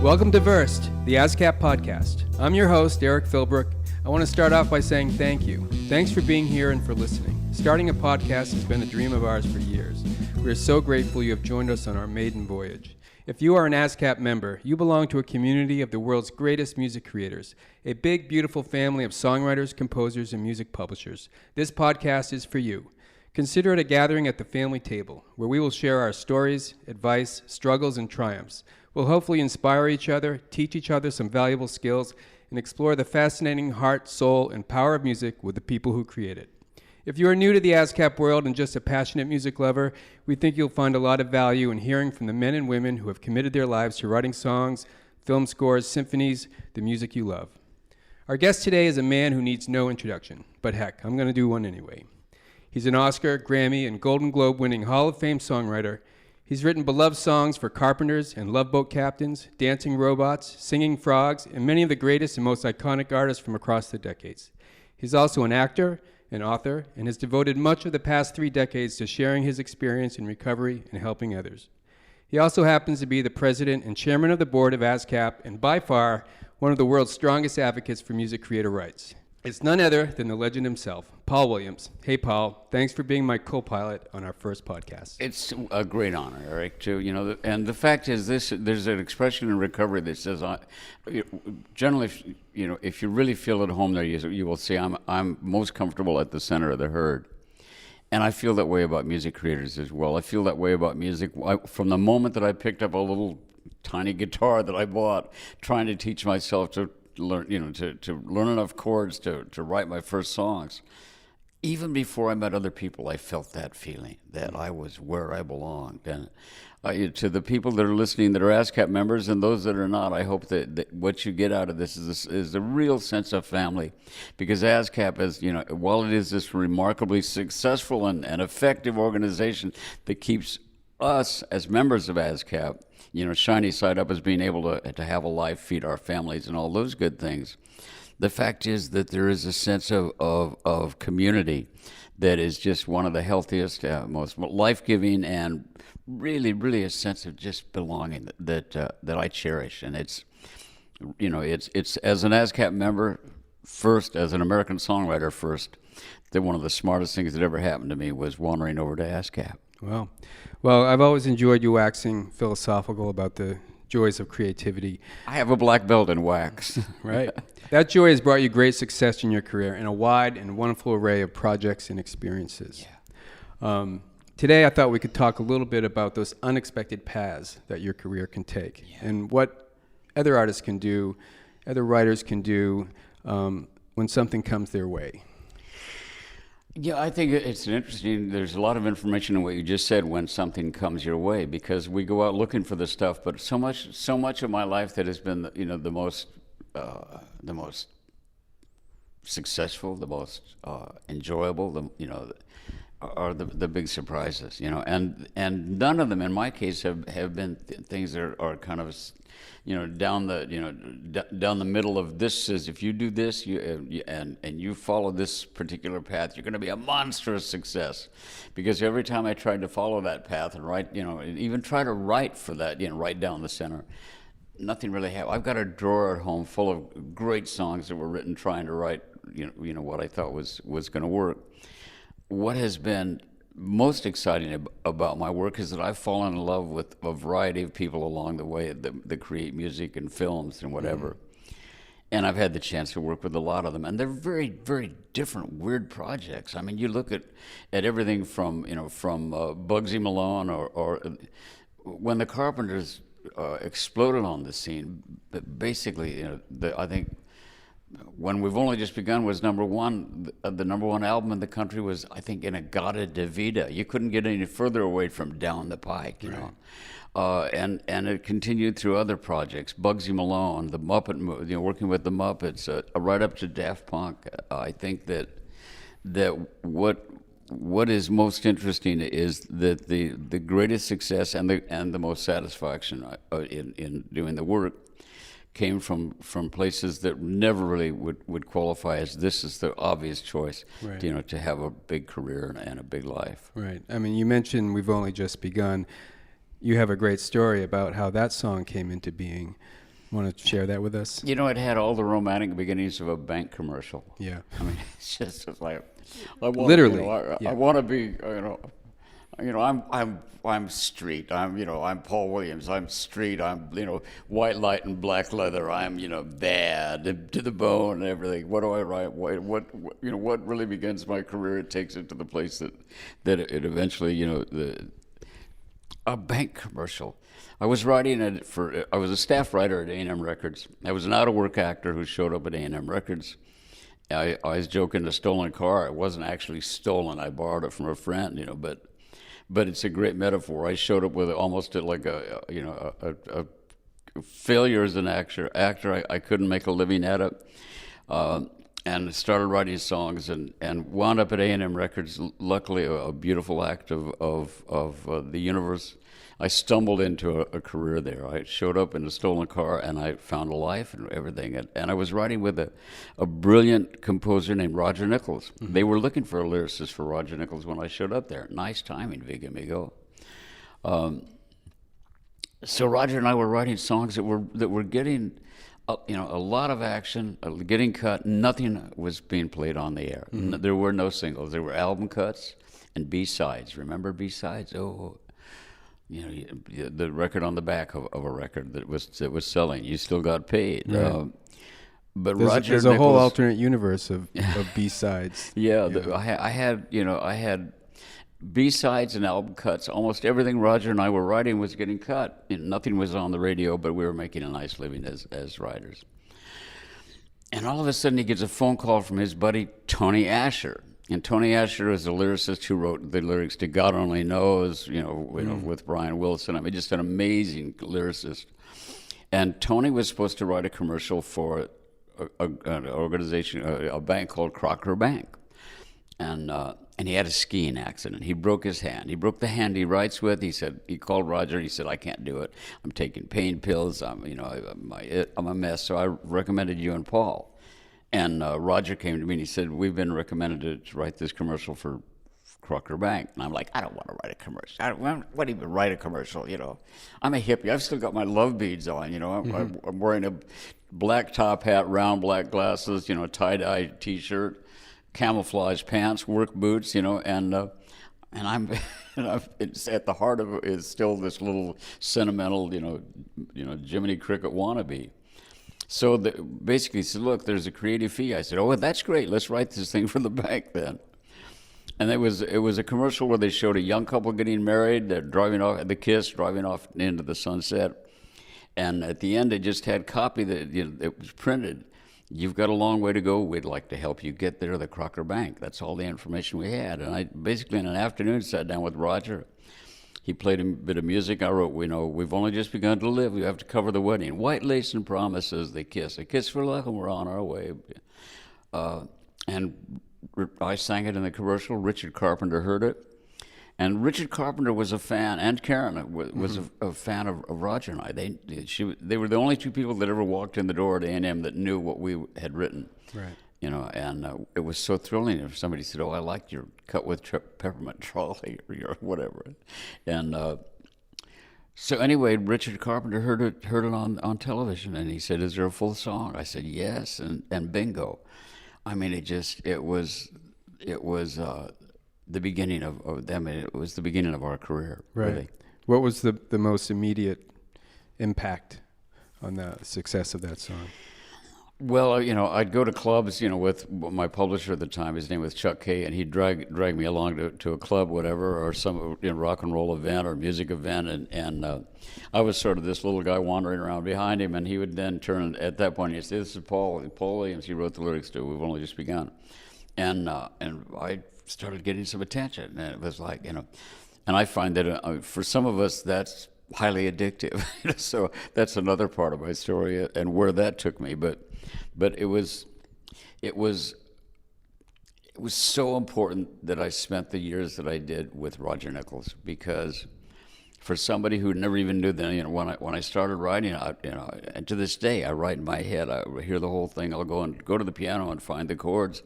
Welcome to VERSED, the ASCAP podcast. I'm your host, Eric Philbrook. I want to start off by saying thank you. Thanks for being here and for listening. Starting a podcast has been a dream of ours for years. We are so grateful you have joined us on our maiden voyage. If you are an ASCAP member, you belong to a community of the world's greatest music creators, a big, beautiful family of songwriters, composers, and music publishers. This podcast is for you. Consider it a gathering at the family table, where we will share our stories, advice, struggles, and triumphs. We'll hopefully inspire each other, teach each other some valuable skills, and explore the fascinating heart, soul, and power of music with the people who create it. If you are new to the ASCAP world and just a passionate music lover, we think you'll find a lot of value in hearing from the men and women who have committed their lives to writing songs, film scores, symphonies, the music you love. Our guest today is a man who needs no introduction, but heck, I'm going to do one anyway. He's an Oscar, Grammy, and Golden Globe winning Hall of Fame songwriter. He's written beloved songs for Carpenters and Love Boat Captains, Dancing Robots, Singing Frogs, and many of the greatest and most iconic artists from across the decades. He's also an actor, an author, and has devoted much of the past 3 decades to sharing his experience in recovery and helping others. He also happens to be the president and chairman of the board of ASCAP, and by far, one of the world's strongest advocates for music creator rights. It's none other than the legend himself, Paul Williams. Hey, Paul, thanks for being my co-pilot on our first podcast. It's a great honor, Eric, and the fact is this, there's an expression in recovery that says, generally, if you really feel at home there, you will see I'm most comfortable at the center of the herd. And I feel that way about music creators as well. I feel that way about music from the moment that I picked up a little tiny guitar that I bought, trying to teach myself to learn, to learn enough chords to write my first songs. Even before I met other people, I felt that feeling that I was where I belonged. And to the people that are listening that are ASCAP members and those that are not, I hope that what you get out of this is a real sense of family. Because ASCAP is, while it is this remarkably successful and effective organization that keeps us as members of ASCAP, shiny side up as being able to have a life, feed our families, and all those good things. The fact is that there is a sense of community that is just one of the healthiest, most life-giving, and really, really a sense of just belonging that I cherish. And it's as an ASCAP member first, as an American songwriter first, that one of the smartest things that ever happened to me was wandering over to ASCAP. Well, I've always enjoyed you waxing philosophical about the joys of creativity. I have a black belt in wax. Right. That joy has brought you great success in your career and a wide and wonderful array of projects and experiences. Yeah. Today, I thought we could talk a little bit about those unexpected paths that your career can take, and what other artists can do, other writers can do when something comes their way. Yeah, I think it's interesting. There's a lot of information in what you just said when something comes your way, because we go out looking for this stuff. But so much of my life that has been, the most successful, the most enjoyable, are the big surprises, and none of them, in my case, have been things that are kind of, down the middle of this says if you do this, and you follow this particular path, you're going to be a monstrous success. Because every time I tried to follow that path and write, and even try to write for that, right down the center, nothing really happened. I've got a drawer at home full of great songs that were written trying to write, what I thought was going to work. What has been most exciting about my work is that I've fallen in love with a variety of people along the way that create music and films and whatever. Mm-hmm. And I've had the chance to work with a lot of them. And they're very, very different, weird projects. I mean, you look at everything from Bugsy Malone or when the Carpenters exploded on the scene, basically, I think When We've Only Just Begun was number one. The number one album in the country was, I think, Inagata Davida. You couldn't get any further away from Down the Pike, know. And it continued through other projects. Bugsy Malone, the Muppet, working with the Muppets, right up to Daft Punk. I think that what is most interesting is that the greatest success and the most satisfaction in doing the work came from places that never really would qualify as this is the obvious choice, right. To have a big career and a big life. Right. I mean, you mentioned We've Only Just Begun. You have a great story about how that song came into being. Want to share that with us? You know, it had all the romantic beginnings of a bank commercial. Yeah. I mean, it's like, I want, Literally. You know, Yeah. I want to be, I'm street. I'm Paul Williams. I'm street. I'm, white light and black leather. I'm, bad to the bone and everything. What do I write? What really begins my career? It takes it to the place that it eventually, a bank commercial. I was writing it I was a staff writer at A&M Records. I was an out-of-work actor who showed up at A&M Records. I was joking, a stolen car. It wasn't actually stolen. I borrowed it from a friend, but it's a great metaphor. I showed up with almost like a failure as an actor. I couldn't make a living at it. And started writing songs and wound up at A&M Records. Luckily, a beautiful act of the universe. I stumbled into a career there. I showed up in a stolen car and I found a life and everything. And I was writing with a brilliant composer named Roger Nichols. Mm-hmm. They were looking for a lyricist for Roger Nichols when I showed up there. Nice timing, Big Amigo. So Roger and I were writing songs that were getting a lot of action, getting cut. Nothing was being played on the air. Mm-hmm. There were no singles. There were album cuts and B-sides. Remember B-sides? Oh, the record on the back of a record that was selling. You still got paid. Right. But there's a whole alternate universe of B-sides. Yeah, I had B-sides and album cuts. Almost everything Roger and I were writing was getting cut. Nothing was on the radio, but we were making a nice living as writers. And all of a sudden, he gets a phone call from his buddy Tony Asher. And Tony Asher is a lyricist who wrote the lyrics to "God Only Knows," with Brian Wilson. I mean, just an amazing lyricist. And Tony was supposed to write a commercial for an organization, a bank called Crocker Bank. And he had a skiing accident. He broke his hand. He broke the hand he writes with. He called Roger. He said, "I can't do it. I'm taking pain pills. I'm a mess." So I recommended you and Paul. And Roger came to me and he said, "We've been recommended to write this commercial for Crocker Bank." And I'm like, "I don't want to write a commercial. I don't even write a commercial, I'm a hippie. I've still got my love beads on, Mm-hmm. I'm wearing a black top hat, round black glasses, tie-dye T-shirt, camouflage pants, work boots, and I'm, it's at the heart of it is still this little sentimental, Jiminy Cricket wannabe." So basically he said, "Look, there's a creative fee." I said, "Oh, well, that's great. Let's write this thing for the bank then." And it was a commercial where they showed a young couple getting married, they're driving off into the sunset. And at the end, they just had copy that it was printed. "You've got a long way to go. We'd like to help you get there to the Crocker Bank." That's all the information we had. And I basically in an afternoon sat down with Roger. He played a bit of music. I wrote, "We've only just begun to live. We have to cover the wedding. White lace and promises, they kiss. A kiss for luck and we're on our way." And I sang it in the commercial. Richard Carpenter heard it. And Richard Carpenter was a fan, and Karen was a fan of Roger and I. They were the only two people that ever walked in the door at A&M that knew what we had written. Right. And it was so thrilling if somebody said, "Oh, I liked your cut with peppermint trolley," or your whatever. And so anyway, Richard Carpenter heard it on television, and he said, "Is there a full song?" I said, "Yes," and bingo. I mean, it was the beginning of them. It was the beginning of our career. Right. Really. What was the most immediate impact on the success of that song? Well, I'd go to clubs, with my publisher at the time. His name was Chuck Kay, and he'd drag me along to a club, whatever, or some rock and roll event or music event, and I was sort of this little guy wandering around behind him, and he would then turn at that point. He'd say, "This is Paul Williams. He wrote the lyrics to "We've Only Just Begun," and I started getting some attention, and it was like, and I find that for some of us that's highly addictive. So that's another part of my story and where that took me, but it was so important that I spent the years that I did with Roger Nichols, because for somebody who never even knew that, when I started writing, and to this day I write in my head, I hear the whole thing, I'll go to the piano and find the chords,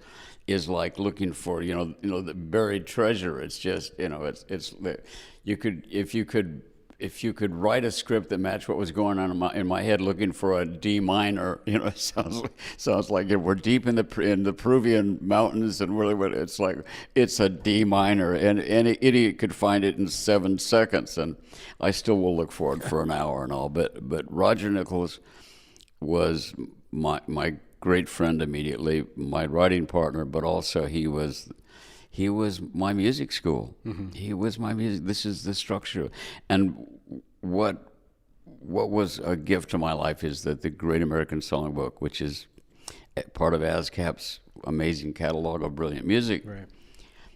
is like looking for the buried treasure. It's just it's if you could if you could write a script that matched what was going on in my head, looking for a D minor, it sounds like we're deep in the Peruvian mountains, and really what it's like, it's a D minor, and any idiot could find it in 7 seconds, and I still will look for it for an hour and all. But Roger Nichols was my great friend immediately, my writing partner, but also he was my music school. Mm-hmm. He was my music. This is the structure. And what was a gift to my life is that the Great American Songbook, which is part of ASCAP's amazing catalog of brilliant music, right.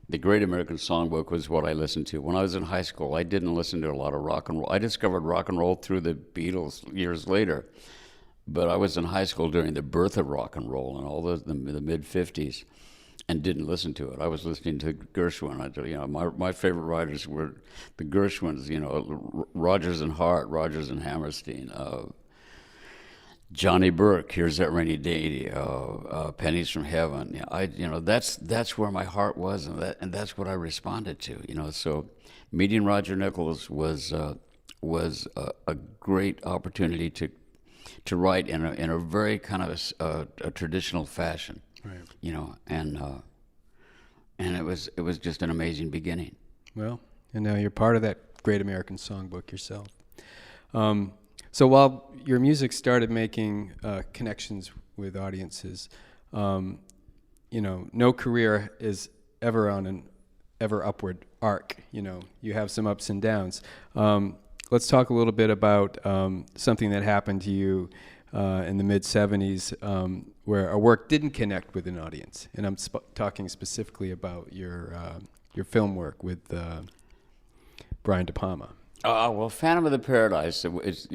The Great American Songbook was what I listened to. When I was in high school, I didn't listen to a lot of rock and roll. I discovered rock and roll through the Beatles years later. But I was in high school during the birth of rock and roll in all the mid-'50s. And didn't listen to it. I was listening to Gershwin. My favorite writers were the Gershwins. Rodgers and Hart, Rodgers and Hammerstein, Johnny Burke. Here's That Rainy Day, Pennies from Heaven. That's where my heart was, and that's what I responded to. So meeting Roger Nichols was a great opportunity to write in a very kind of a traditional fashion. Right. And it was just an amazing beginning. Well, and now you're part of that Great American Songbook yourself. So while your music started making connections with audiences, no career is ever on an ever upward arc. You have some ups and downs. Let's talk a little bit about something that happened to you in the mid-'70s, where a work didn't connect with an audience, and I'm talking specifically about your film work with Brian De Palma. Well, Phantom of the Paradise, it's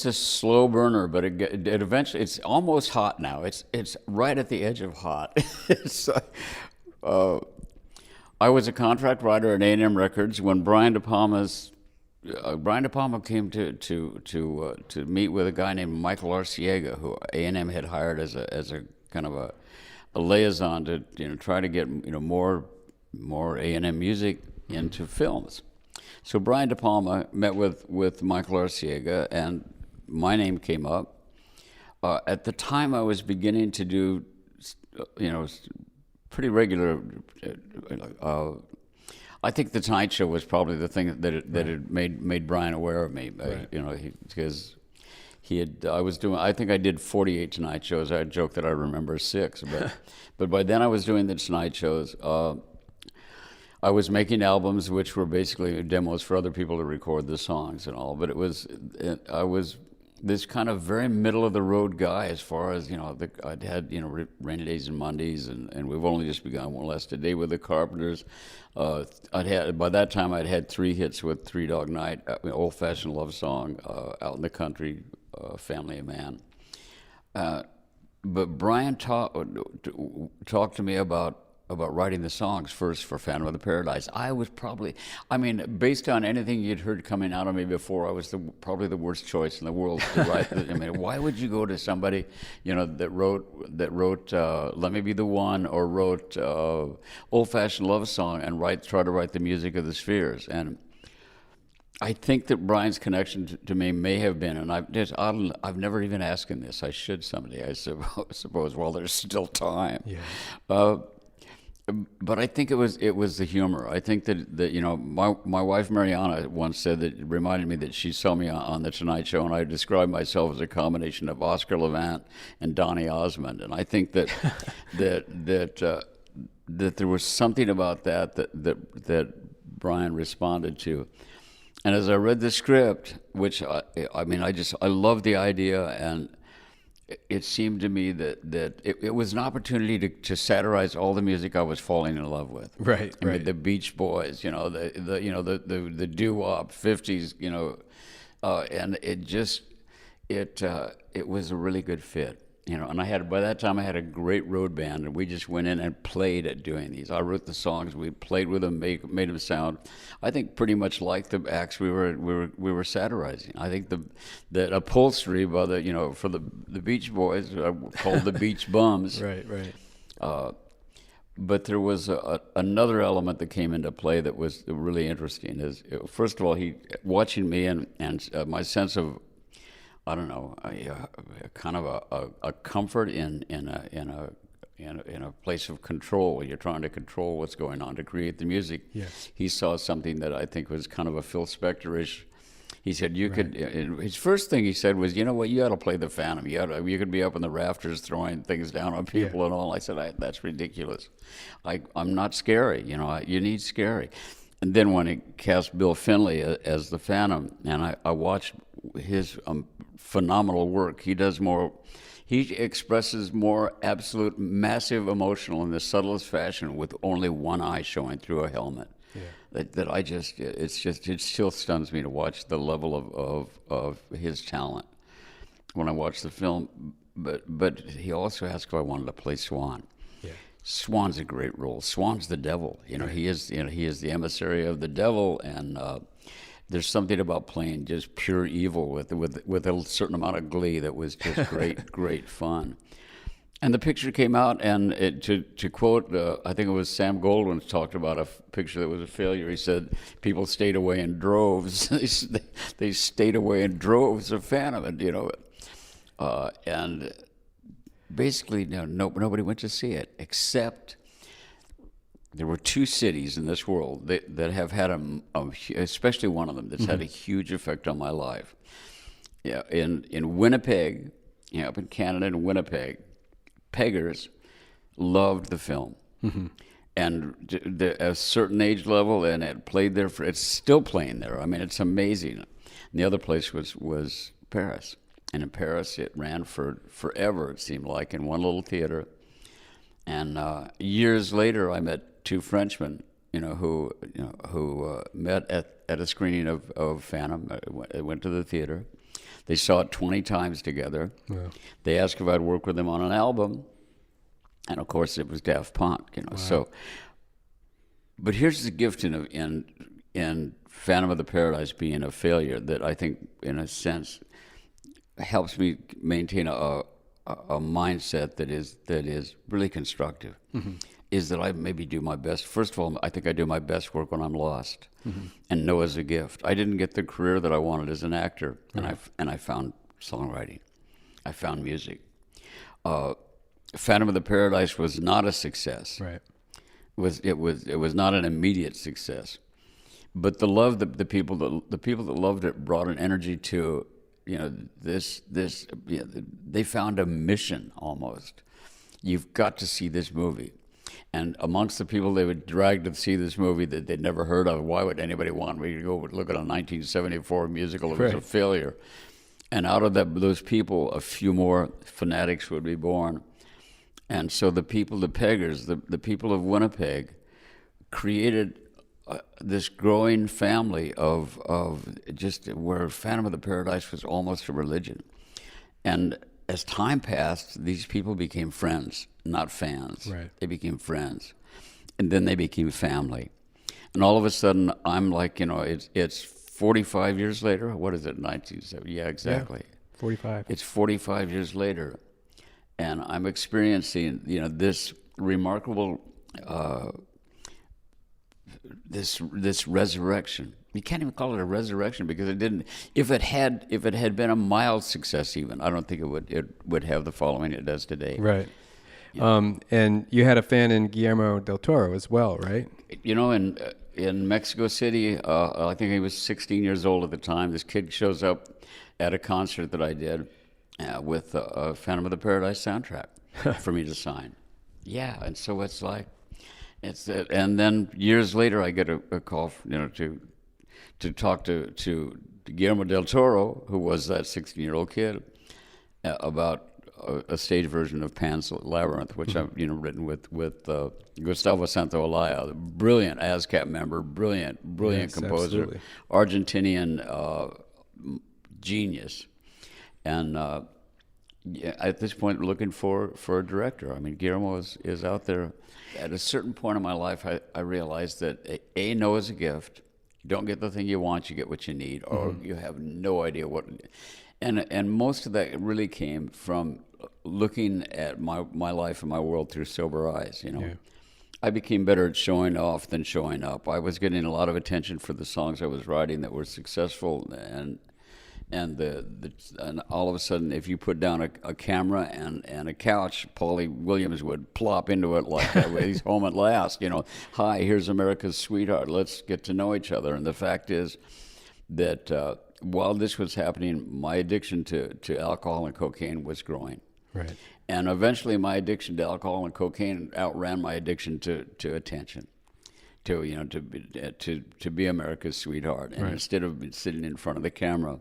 a slow burner, but it eventually, it's almost hot now. It's right at the edge of hot. I was a contract writer at A&M Records when Brian De Palma came to meet with a guy named Michael Arciega, who A&M had hired as a kind of a liaison to try to get more A&M music into films. So Brian De Palma met with Michael Arciega, and my name came up. At the time, I was beginning to do pretty regular. I think the Tonight Show was probably the thing that had made Brian aware of me. Right. Because he had. I think I did 48 Tonight Shows. I joke that I remember 6, but by then I was doing the Tonight Shows. I was making albums which were basically demos for other people to record the songs and all. But I was this kind of very middle of the road guy as far as I'd had Rainy Days and Mondays, and we've only just begun One Last Day with the Carpenters. By that time I'd had 3 hits with Three Dog Night, Old Fashioned Love Song, Out in the Country, Family of Man. But Brian talked to me about writing the songs first for Phantom of the Paradise. I was probably, based on anything you'd heard coming out of me before, I was probably the worst choice in the world to write. Why would you go to somebody, that wrote Let Me Be the One, or wrote Old Fashioned Love Song, and try to write the music of the Spheres? And I think that Brian's connection to me may have been, and I've never even asked him this. I should someday, I suppose, while there's still time. Yeah. But I think it was the humor. I think that my wife Mariana once said that, it reminded me that she saw me on the Tonight Show, and I described myself as a combination of Oscar Levant and Donny Osmond. And I think that that there was something about that Brian responded to. And as I read the script, which I love the idea, and it seemed to me that it was an opportunity to satirize all the music I was falling in love with. Right. The Beach Boys, the doo-wop 50s, and it was a really good fit. And by that time I had a great road band, and we just went in and played at doing these. I wrote the songs, we played with them, made them sound, I think, pretty much like the acts we were satirizing. I think that Upholstery by for the Beach Boys, called the Beach Bums. Right. but there was another element that came into play that was really interesting. Is first of all, he watching me and my sense of, I don't know, a kind of a comfort in a place of control where you're trying to control what's going on to create the music. Yes. He saw something that I think was kind of a Phil Spector-ish. He said you could. His first thing he said was, "You know what? You ought to play the Phantom. You could be up in the rafters throwing things down on people and all." I said, "That's ridiculous. I'm not scary. You need scary." And then when he cast Bill Finley as the Phantom, and I watched his phenomenal work. He expresses more absolute, massive emotional in the subtlest fashion with only one eye showing through a helmet. Yeah. It still stuns me to watch the level of his talent when I watch the film. But he also asked if I wanted to play Swan. Yeah. Swan's a great role. Swan's the devil. He is the emissary of the devil, and there's something about playing just pure evil with a certain amount of glee that was just great fun. And the picture came out, and to quote, I think it was Sam Goldwyn talked about a picture that was a failure. He said people stayed away in droves. They stayed away in droves of Phantom, and basically nobody went to see it, except there were two cities in this world that have had especially one of them that's had a huge effect on my life. Yeah, in Winnipeg, up in Canada, in Winnipeg, peggers loved the film, and a certain age level, and it played there. It's still playing there. I mean, it's amazing. And the other place was Paris, and in Paris it ran for forever. It seemed like in one little theater. And years later, I met two Frenchmen, who met at a screening of Phantom. I went to the theater. They saw it 20 times together. Wow. They asked if I'd work with them on an album, and of course it was Daft Punk. Wow. So, but here's the gift in Phantom of the Paradise being a failure that I think, in a sense, helps me maintain a mindset that is really constructive. Is that I maybe do my best. First of all, I think I do my best work when I'm lost, and Noah's a gift. I didn't get the career that I wanted as an actor, and I found songwriting, I found music. Phantom of the Paradise was not a success. Right. It was not an immediate success, but the people that loved it brought an energy to they found a mission almost. You've got to see this movie. And amongst the people they would drag to see this movie that they'd never heard of, why would anybody want me to go look at a 1974 musical that was a failure? And out of those people, a few more fanatics would be born. And so the people, the peggers, the people of Winnipeg, created this growing family of just where Phantom of the Paradise was almost a religion. And as time passed, these people became friends, not fans. Right. They became friends. And then they became family. And all of a sudden, I'm like, it's 45 years later. What is it, 1970? Yeah, exactly. Yeah, 45. It's 45 years later. And I'm experiencing, this remarkable, this resurrection. You can't even call it a resurrection because it didn't. If it had been a mild success, even I don't think it would have the following it does today. Right. Yeah. And you had a fan in Guillermo del Toro as well, right? In Mexico City, I think he was 16 years old at the time. This kid shows up at a concert that I did with a Phantom of the Paradise soundtrack for me to sign. Yeah, and so it's like. And then years later, I get a call, to talk to Guillermo del Toro, who was that 16-year-old kid, about a stage version of Pan's Labyrinth, which I've written with Gustavo Santaolalla, brilliant ASCAP member, brilliant yes, composer, absolutely. Argentinian genius, and at this point, looking for a director. I mean, Guillermo is out there. At a certain point in my life, I realized that Noah's a gift. You don't get the thing you want, you get what you need, or you have no idea what. And most of that really came from looking at my life and my world through sober eyes. Yeah. I became better at showing off than showing up. I was getting a lot of attention for the songs I was writing that were successful, and and all of a sudden, if you put down a camera and a couch, Paulie Williams would plop into it like he's home at last. Hi, here's America's sweetheart. Let's get to know each other. And the fact is that while this was happening, my addiction to alcohol and cocaine was growing. Right. And eventually, my addiction to alcohol and cocaine outran my addiction to attention, to be America's sweetheart. And instead of sitting in front of the camera,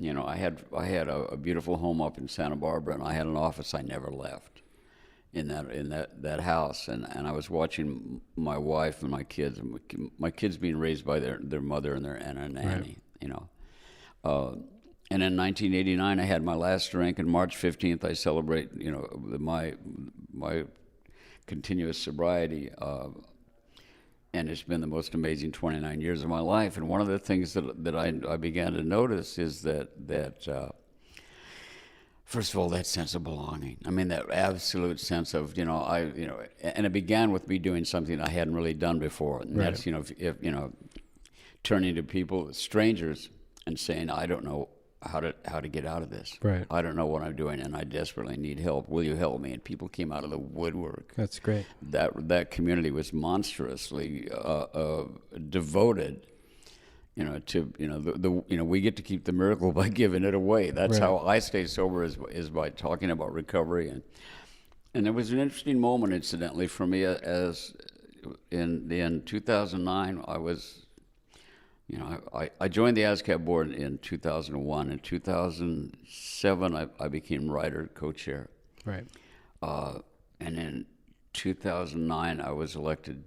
I had a beautiful home up in Santa Barbara, and I had an office I never left in that house. And I was watching my wife and my kids being raised by their mother and a nanny. And in 1989, I had my last drink, and March 15th, I celebrate, my continuous sobriety, and it's been the most amazing 29 years of my life. And one of the things that I began to notice is that first of all, that sense of belonging. I mean, that absolute sense of, and it began with me doing something I hadn't really done before, and that's, if turning to people, strangers, and saying, I don't know how to get out of this. Right. I don't know what I'm doing, and I desperately need help. Will you help me? And people came out of the woodwork. That's great. That community was monstrously devoted. We get to keep the miracle by giving it away. That's how I stay sober is by talking about recovery. And there was an interesting moment, incidentally, for me as in 2009. I was. I joined the ASCAP board in 2001. In 2007, I became writer, co-chair. Right. And in 2009, I was elected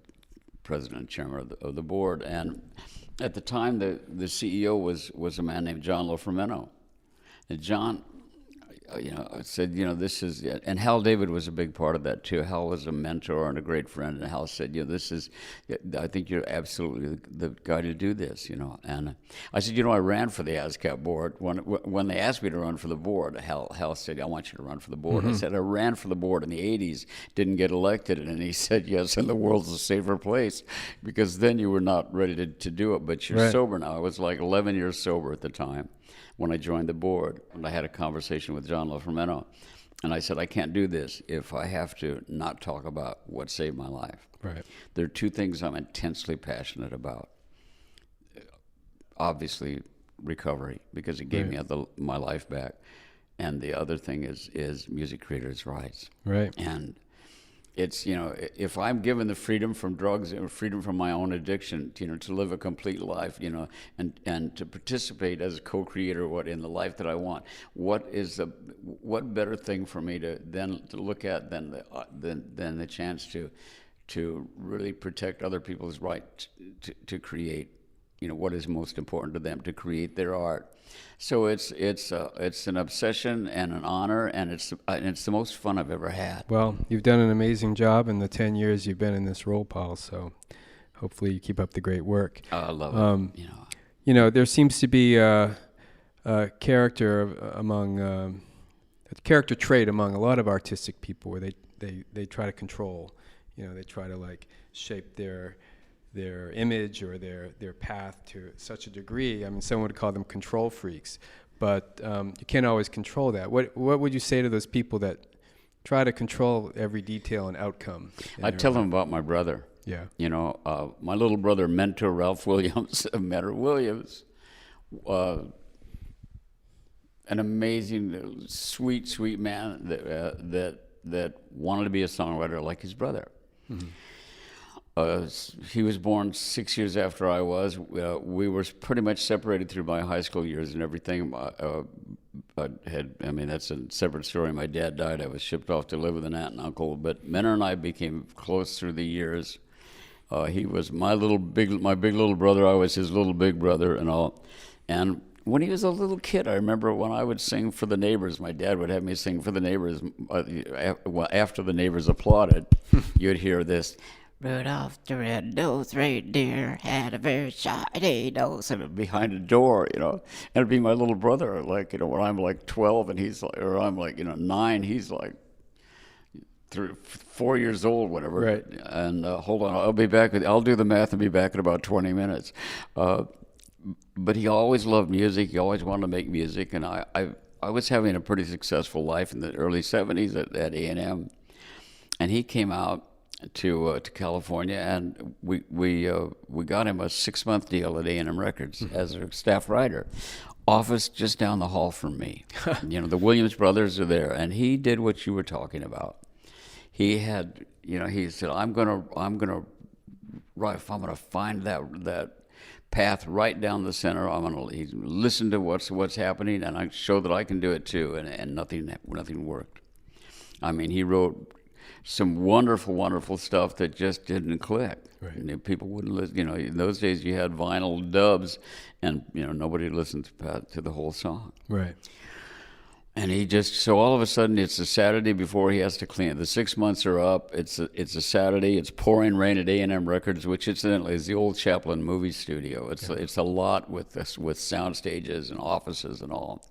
president and chairman of the board. And at the time, the CEO was a man named John Lofrumento. And John, said, this is, and Hal David was a big part of that too. Hal was a mentor and a great friend, and Hal said, I think you're absolutely the guy to do this, And I said, I ran for the ASCAP board. When they asked me to run for the board, Hal said, I want you to run for the board. Mm-hmm. I said, I ran for the board in the 80s, didn't get elected, and he said, yes, and the world's a safer place, because then you were not ready to do it, but you're sober now. I was like 11 years sober at the time when I joined the board, and I had a conversation with John Lofrumento, and I said, I can't do this if I have to not talk about what saved my life. Right. There are two things I'm intensely passionate about. Obviously, recovery, because it gave me my life back, and the other thing is music creators' rights. Right. And it's, if I'm given the freedom from drugs and freedom from my own addiction, to live a complete life, and to participate as a co-creator in the life that I want, what better thing for me to look at than the chance to really protect other people's right to create, what is most important to them, to create their art. So it's an obsession and an honor, and it's the most fun I've ever had. Well, you've done an amazing job in the 10 years you've been in this role, Paul. So hopefully you keep up the great work. I love it. There seems to be a character trait among a lot of artistic people where they try to control. They try to shape their image or their path to such a degree. I mean, someone would call them control freaks, but you can't always control that. What would you say to those people that try to control every detail and outcome? I tell them about my brother. Yeah. My little brother, mentor Ralph Williams, Mentor Williams, an amazing, sweet man that wanted to be a songwriter like his brother. Mm-hmm. He was born 6 years after I was. We were pretty much separated through my high school years and everything. That's a separate story. My dad died. I was shipped off to live with an aunt and uncle. But Mentor and I became close through the years. He was my big little brother. I was his little big brother and all. And when he was a little kid, I remember when I would sing for the neighbors, my dad would have me sing for the neighbors. After the neighbors applauded, you'd hear this, Rudolph the red-nosed reindeer had a very shiny nose, and behind a door, and it'd be my little brother, when I'm 12 and he's or I'm 9, he's 4 years old, whatever. Right. And hold on, I'll be back. I'll do the math and be back in about 20 minutes. But he always loved music. He always wanted to make music, and I was having a pretty successful life in the early 70s at A&M, and he came out to California, and we got him a 6-month deal at A&M Records as a staff writer. Office just down the hall from me. The Williams brothers are there, and he did what you were talking about. He had, he said, I'm gonna write. If I'm gonna find that path right down the center, I'm gonna listen to what's happening, and I show that I can do it too. And nothing worked. I mean, he wrote some wonderful stuff that just didn't click. Right. And people wouldn't listen. In those days you had vinyl dubs, and nobody listened to the whole song. Right. And so all of a sudden it's a Saturday before he has to clean it. The 6 months are up. It's a Saturday. It's pouring rain at A&M Records, which incidentally is the old Chaplin movie studio. It's a lot with sound stages and offices and all.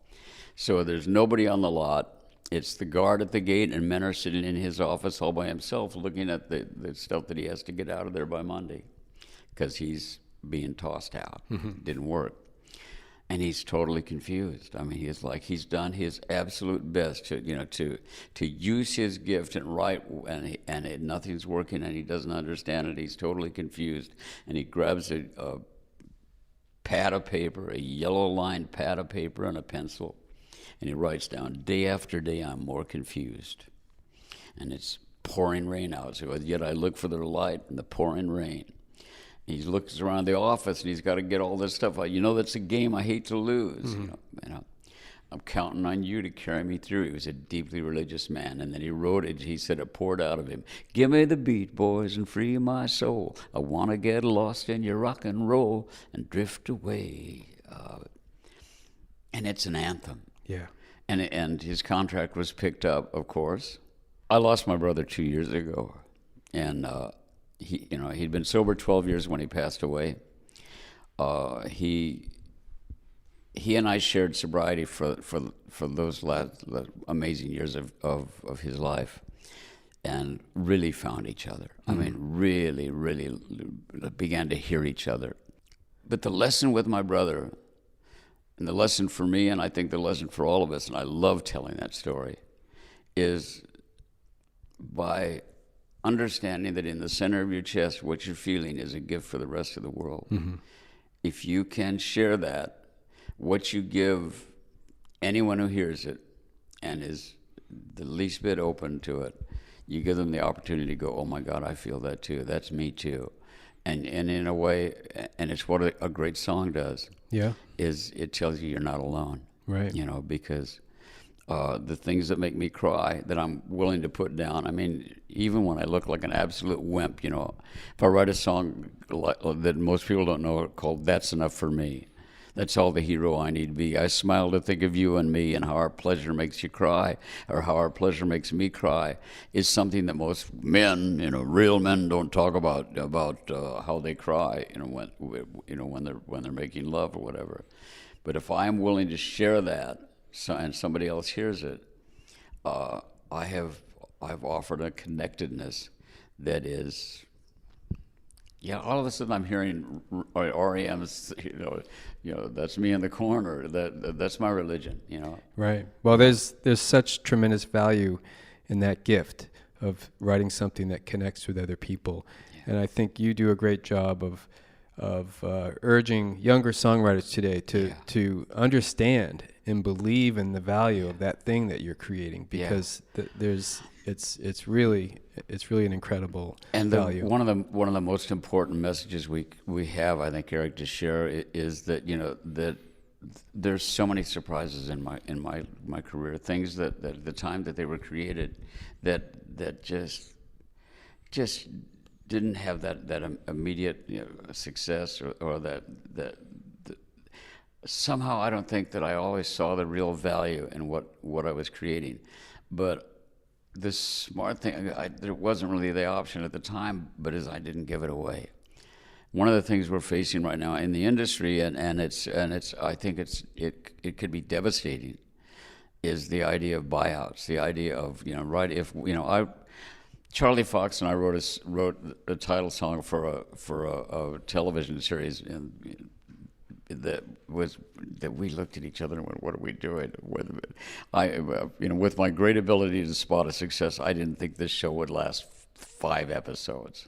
So there's nobody on the lot. It's the guard at the gate, and men are sitting in his office all by himself looking at the stuff that he has to get out of there by Monday because he's being tossed out. Didn't work. And he's totally confused. I mean, he's done his absolute best to use his gift and write, and nothing's working, and he doesn't understand it. He's totally confused, and he grabs a pad of paper, a yellow-lined pad of paper and a pencil, and he writes down, day after day, I'm more confused. And it's pouring rain out, so yet I look for the light in the pouring rain. He looks around the office, and he's got to get all this stuff out. That's a game I hate to lose. I'm counting on you to carry me through. He was a deeply religious man, and then he wrote it. He said it poured out of him. Give me the beat, boys, and free my soul. I want to get lost in your rock and roll and drift away. And it's an anthem. Yeah. And his contract was picked up, of course. I lost my brother 2 years ago, and he'd been sober 12 years when he passed away. He and I shared sobriety for those last amazing years of his life, and really found each other. I mean, really began to hear each other. But the lesson with my brother, and the lesson for me, and I think the lesson for all of us, and I love telling that story, is by understanding that in the center of your chest, what you're feeling is a gift for the rest of the world. If you can share that, what you give anyone who hears it and is the least bit open to it, you give them the opportunity to go, oh my God, I feel that too. That's me too. And in a way, and it's what a great song does. Yeah. Is it tells you you're not alone. Right. Because the things that make me cry that I'm willing to put down. I mean, even when I look like an absolute wimp, if I write a song that most people don't know called That's Enough for Me, that's all the hero I need to be. I smile to think of you and me, and how our pleasure makes you cry, or how our pleasure makes me cry, is something that most men, real men, don't talk about how they cry, when they're making love or whatever. But if I'm willing to share that, and somebody else hears it, I've offered a connectedness that is. Yeah, all of a sudden I'm hearing REM's, that's me in the corner. That's my religion, Right. Well, there's such tremendous value in that gift of writing something that connects with other people, and I think you do a great job of urging younger songwriters today to understand and believe in the value of that thing that you're creating, because it's really an incredible value. One of the most important messages we have, I think, Eric, to share is that that there's so many surprises in my career, things that the time that they were created that just didn't have that immediate success or that somehow I don't think that I always saw the real value in what I was creating. But the smart thing, there wasn't really the option at the time, but I didn't give it away. One of the things we're facing right now in the industry, and it's I think it could be devastating, is the idea of buyouts. The idea of Charlie Fox and I wrote a title song for a television series that we looked at each other and went, "What are we doing?" With my great ability to spot a success, I didn't think this show would last 5 episodes,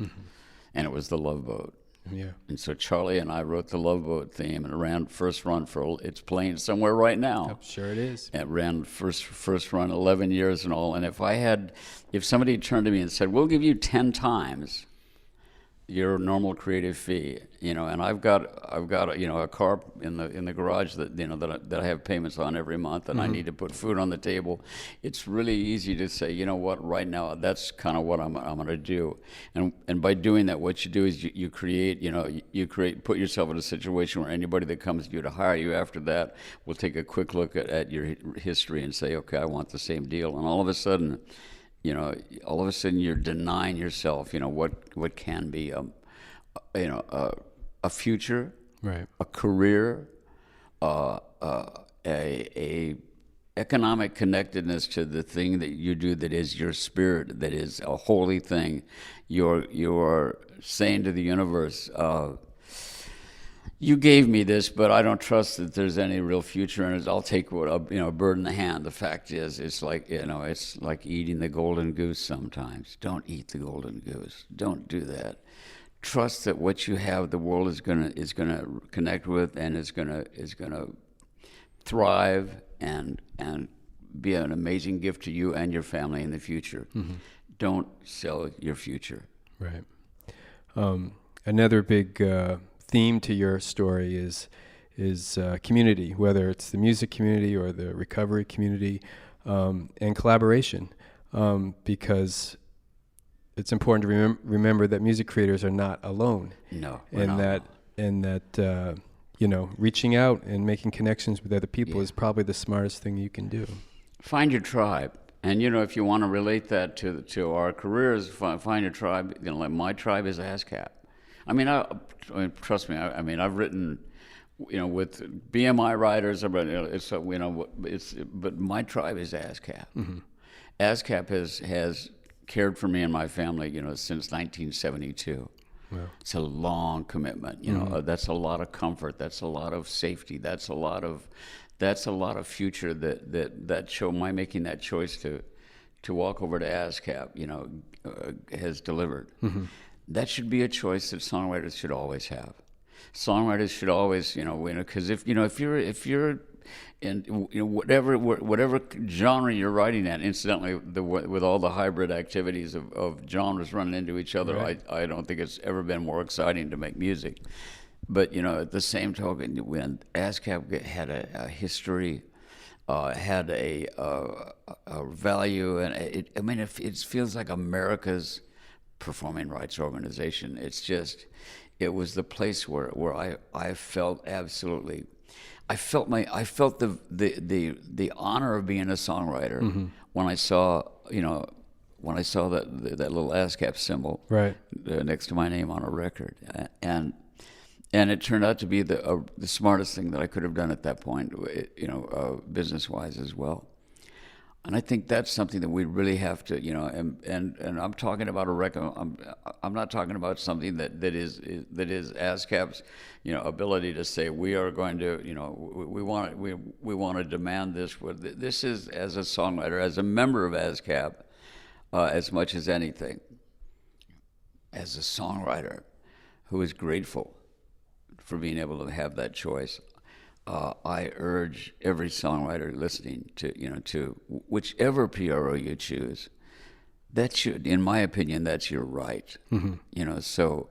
and it was The Love Boat. Yeah. And so Charlie and I wrote the Love Boat theme, and it ran first run it's playing somewhere right now. I'm sure it is. It ran first run 11 years and all. And if somebody turned to me and said, "We'll give you 10 times your normal creative fee," and I've got a car in the garage that I have payments on every month, and I need to put food on the table. It's really easy to say, you know what, right now that's kind of what I'm going to do, and by doing that, what you do is you put yourself in a situation where anybody that comes to you to hire you after that will take a quick look at your history and say, okay, I want the same deal, and all of a sudden you're denying yourself, what can be a future, right, a career, a economic connectedness to the thing that you do, that is your spirit, that is a holy thing. You're saying to the universe, you gave me this, but I don't trust that there's any real future in it. I'll take a bird in the hand. The fact is, it's like eating the golden goose sometimes. Don't eat the golden goose. Don't do that. Trust that what you have, the world is gonna connect with, and is gonna thrive and be an amazing gift to you and your family in the future. Don't sell your future. Right. Another big theme to your story is community, whether it's the music community or the recovery community, and collaboration, because it's important to remember that music creators are not alone. No, and that reaching out and making connections with other people is probably the smartest thing you can do. Find your tribe. And, if you want to relate that to our careers, find your tribe. Like my tribe is ASCAP. I mean, trust me. I've written, with BMI writers, but my tribe is ASCAP. ASCAP has cared for me and my family, since 1972. Wow. It's a long commitment. That's a lot of comfort. That's a lot of safety. That's a lot of future my making that choice to walk over to ASCAP, has delivered. That should be a choice that songwriters should always have. Songwriters should always, because if you're in whatever genre you're writing at, incidentally, with all the hybrid activities of genres running into each other, right. I don't think it's ever been more exciting to make music. But at the same token, when ASCAP had a history, had a value, and it feels like America's performing rights organization. It was the place where I felt absolutely. I felt the honor of being a songwriter when I saw that little ASCAP symbol right next to my name on a record, and it turned out to be the smartest thing that I could have done at that point, business wise as well. And I think that's something that we really have to, and I'm talking about a record. I'm not talking about something that is ASCAP's, ability to say we are going to, we want to demand this. This is, as a songwriter, as a member of ASCAP, as much as anything, as a songwriter who is grateful for being able to have that choice. I urge every songwriter listening to whichever PRO you choose. That should, in my opinion, that's your right. So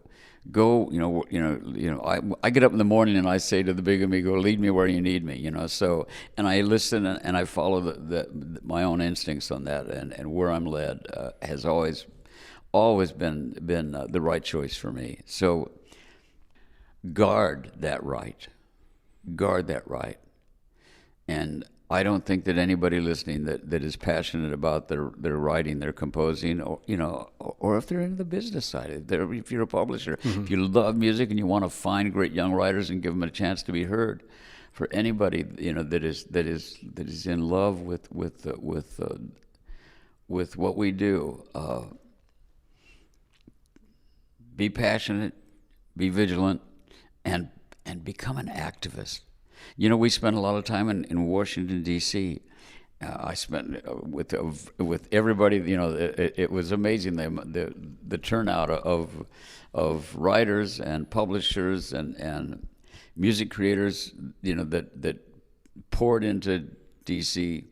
go. I get up in the morning and I say to the big amigo, "Lead me where you need me." So, and I listen and I follow my own instincts on that, and where I'm led has always been the right choice for me. So guard that right. And I don't think that anybody listening that is passionate about their writing, their composing, or if they're into the business side, if you're a publisher, if you love music and you want to find great young writers and give them a chance to be heard, for anybody that is in love with what we do, be passionate, be vigilant, and become an activist. You know, we spent a lot of time in Washington, D.C. I spent with everybody. You know, it was amazing the turnout of writers and publishers and music creators. You know, that poured into D.C.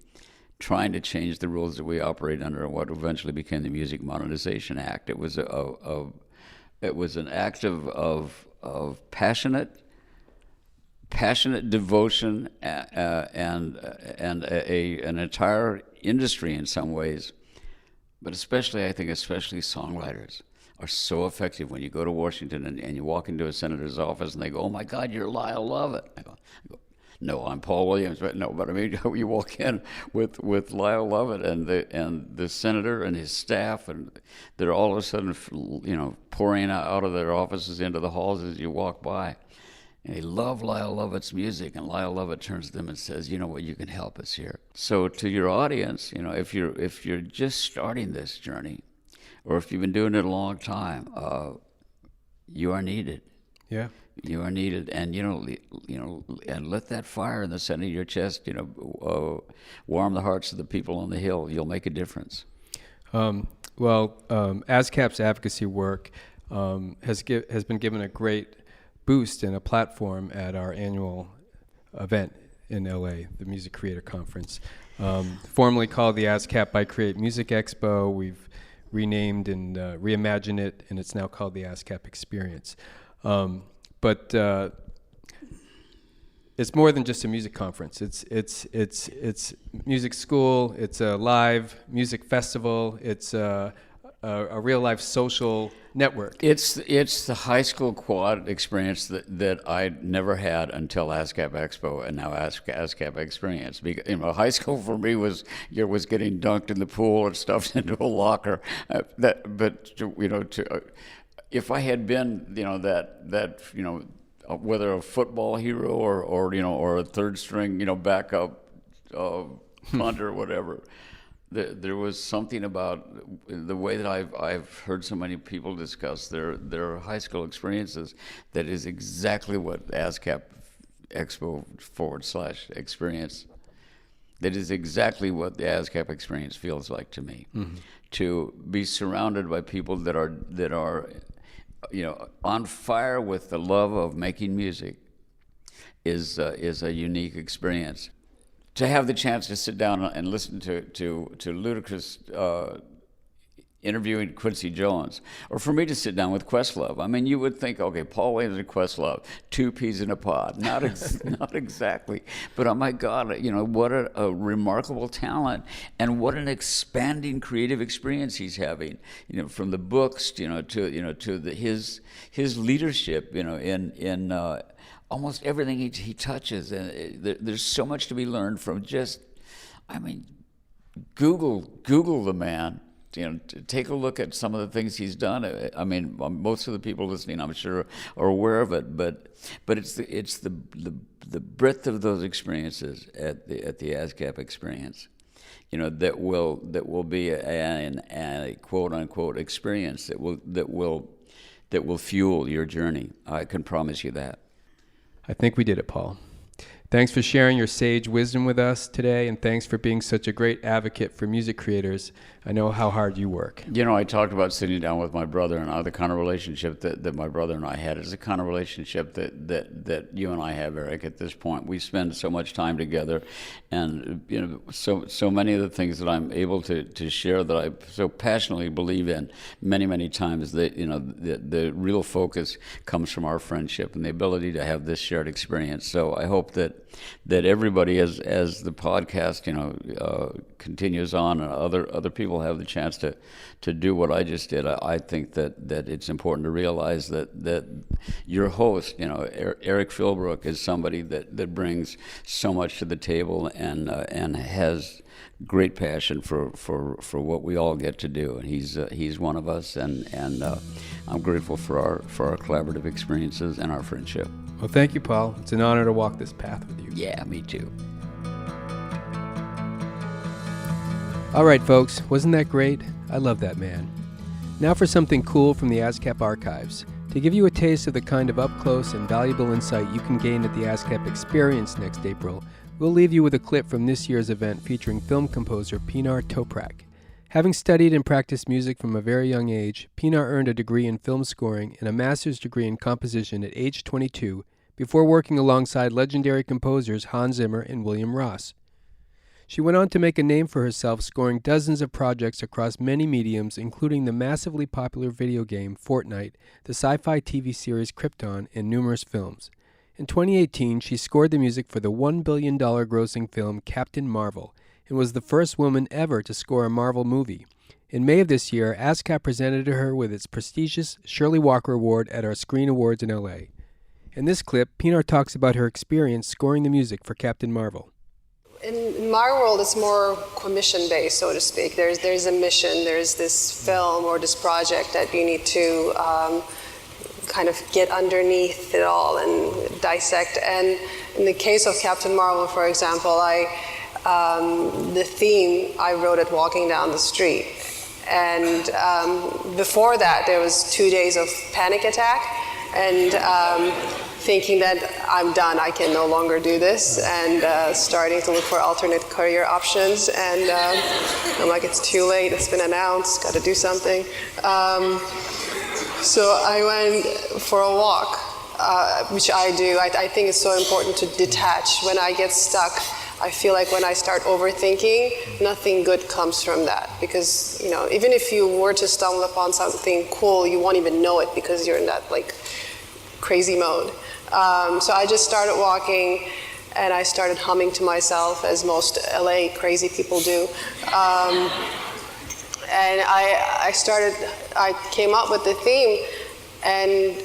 trying to change the rules that we operate under, what eventually became the Music Modernization Act. It was an act of passionate devotion and an entire industry in some ways, but especially songwriters are so effective. When you go to Washington and you walk into a senator's office and they go, "Oh my God, you're Lyle Lovett." I go, "No, I'm Paul Williams." But no, but I mean, you walk in with Lyle Lovett and the senator and his staff, and they're all of a sudden, you know, pouring out of their offices into the halls as you walk by. And they love Lyle Lovett's music, and Lyle Lovett turns to them and says, "You know what? You can help us here." So to your audience, you know, if you're just starting this journey, or if you've been doing it a long time, you are needed. Yeah. You are needed, and you know, and let that fire in the center of your chest, you know, warm the hearts of the people on the Hill. You'll make a difference. ASCAP's advocacy work has been given a great boost and a platform at our annual event in LA, the Music Creator Conference, formerly called the ASCAP by Create Music Expo. We've renamed and reimagined it, and it's now called the ASCAP Experience. But it's more than just a music conference. It's music school. It's a live music festival. It's a real life social network. It's the high school quad experience that I never had until ASCAP Expo, and now ASCAP Experience. Because, you know, high school for me was getting dunked in the pool and stuffed into a locker. If I had been, you know, that you know, whether a football hero or a third string, you know, backup punter or whatever, there was something about the way that I've heard so many people discuss their high school experiences that is exactly what ASCAP Expo / experience. That is exactly what the ASCAP experience feels like to me. Mm-hmm. To be surrounded by people that are you know, on fire with the love of making music is a unique experience. To have the chance to sit down and listen to Ludacris interviewing Quincy Jones, or for me to sit down with Questlove. I mean, you would think, okay, Paul Williams and Questlove, two peas in a pod. Not exactly, but oh my God, you know, what a remarkable talent, and what an expanding creative experience he's having. You know, from the books, to his leadership, you know, in almost everything he touches, and there's so much to be learned from just, I mean, Google the man. You know, take a look at some of the things he's done. I mean, most of the people listening, I'm sure, are aware of it. But it's the breadth of those experiences at the ASCAP experience, you know, that will be a quote unquote experience that will fuel your journey. I can promise you that. I think we did it, Paul. Thanks for sharing your sage wisdom with us today, and thanks for being such a great advocate for music creators. I know how hard you work. You know, I talked about sitting down with my brother and I, the kind of relationship that my brother and I had is the kind of relationship that you and I have, Eric, at this point. We spend so much time together, and you know, so many of the things that I'm able to share that I so passionately believe in many times, that, you know, the real focus comes from our friendship and the ability to have this shared experience. So I hope that everybody, as the podcast, you know, continues on, and other people have the chance to do what I just did. I think that it's important to realize that your host, you know, Eric Philbrook, is somebody that brings so much to the table and has great passion for what we all get to do, and he's one of us, and I'm grateful for our collaborative experiences and our friendship. Well, thank you, Paul. It's an honor to walk this path with you. Yeah, me too. All right, folks. Wasn't that great? I love that man. Now for something cool from the ASCAP archives. To give you a taste of the kind of up-close and valuable insight you can gain at the ASCAP Experience next April, we'll leave you with a clip from this year's event featuring film composer Pinar Toprak. Having studied and practiced music from a very young age, Pinar earned a degree in film scoring and a master's degree in composition at age 22 before working alongside legendary composers Hans Zimmer and William Ross. She went on to make a name for herself, scoring dozens of projects across many mediums, including the massively popular video game Fortnite, the sci-fi TV series Krypton, and numerous films. In 2018, she scored the music for the $1 billion grossing film Captain Marvel, and was the first woman ever to score a Marvel movie. In May of this year, ASCAP presented her with its prestigious Shirley Walker Award at our Screen Awards in LA. In this clip, Pinar talks about her experience scoring the music for Captain Marvel. In my world, it's more commission-based, so to speak. There's a mission, there's this film or this project that you need to kind of get underneath it all and dissect. And in the case of Captain Marvel, for example, the theme, I wrote it walking down the street. And before that, there was 2 days of panic attack, and thinking that I'm done, I can no longer do this, and starting to look for alternate career options. And I'm like, it's too late, it's been announced, got to do something. So I went for a walk, which I do. I think it's so important to detach. When I get stuck, I feel like when I start overthinking, nothing good comes from that. Because, you know, even if you were to stumble upon something cool, you won't even know it because you're in that, like, crazy mode. So I just started walking, and I started humming to myself, as most LA crazy people do. And I came up with the theme, and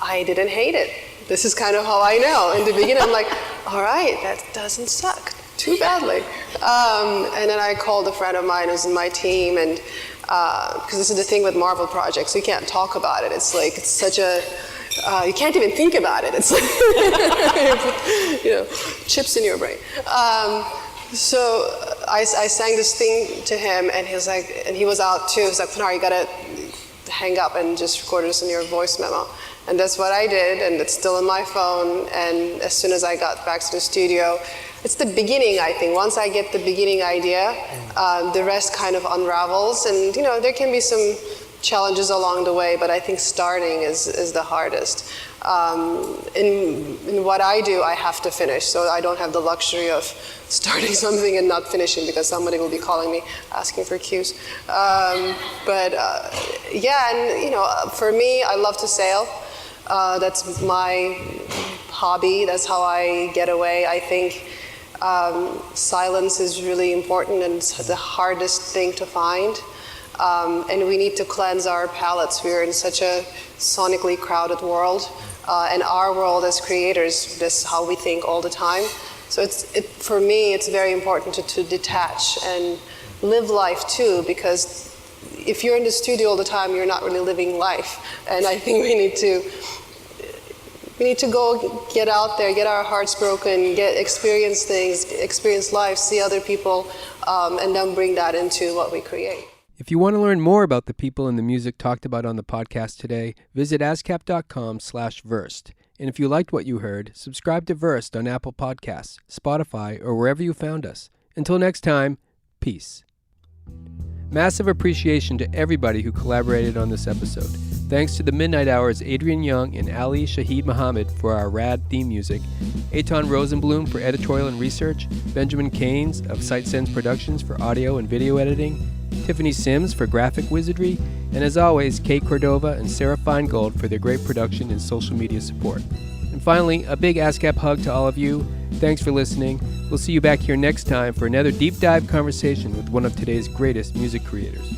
I didn't hate it. This is kind of how I know. In the beginning, I'm like, all right, that doesn't suck too badly. And then I called a friend of mine who's in my team, and because this is the thing with Marvel projects, you can't talk about it. It's like, it's such a, you can't even think about it. It's like, you know, chips in your brain. So I sang this thing to him, and he was like, and he was out too. He was like, Pinar, you gotta hang up and just record this in your voice memo. And that's what I did, and it's still in my phone. And as soon as I got back to the studio, it's the beginning, I think. Once I get the beginning idea, the rest kind of unravels. And, you know, there can be some challenges along the way, but I think starting is the hardest. In what I do, I have to finish, so I don't have the luxury of starting something and not finishing because somebody will be calling me asking for cues. Yeah, and you know, for me, I love to sail. That's my hobby. That's how I get away. I think silence is really important, and it's the hardest thing to find. And we need to cleanse our palates. We're in such a sonically crowded world, and our world as creators, that's how we think all the time. So for me, it's very important to detach and live life too, because if you're in the studio all the time, you're not really living life. And I think we need to go get out there, get our hearts broken, experience things, experience life, see other people, and then bring that into what we create. If you want to learn more about the people and the music talked about on the podcast today, visit ascap.com/versed. And if you liked what you heard, subscribe to Versed on Apple Podcasts, Spotify, or wherever you found us. Until next time, peace. Massive appreciation to everybody who collaborated on this episode. Thanks to the Midnight Hours' Adrian Young and Ali Shahid Muhammad for our rad theme music, Eitan Rosenblum for editorial and research, Benjamin Keynes of Sight Sense Productions for audio and video editing, Tiffany Sims for graphic wizardry, and as always, Kate Cordova and Sarah Feingold for their great production and social media support. And finally, a big ASCAP hug to all of you. Thanks for listening. We'll see you back here next time for another deep dive conversation with one of today's greatest music creators.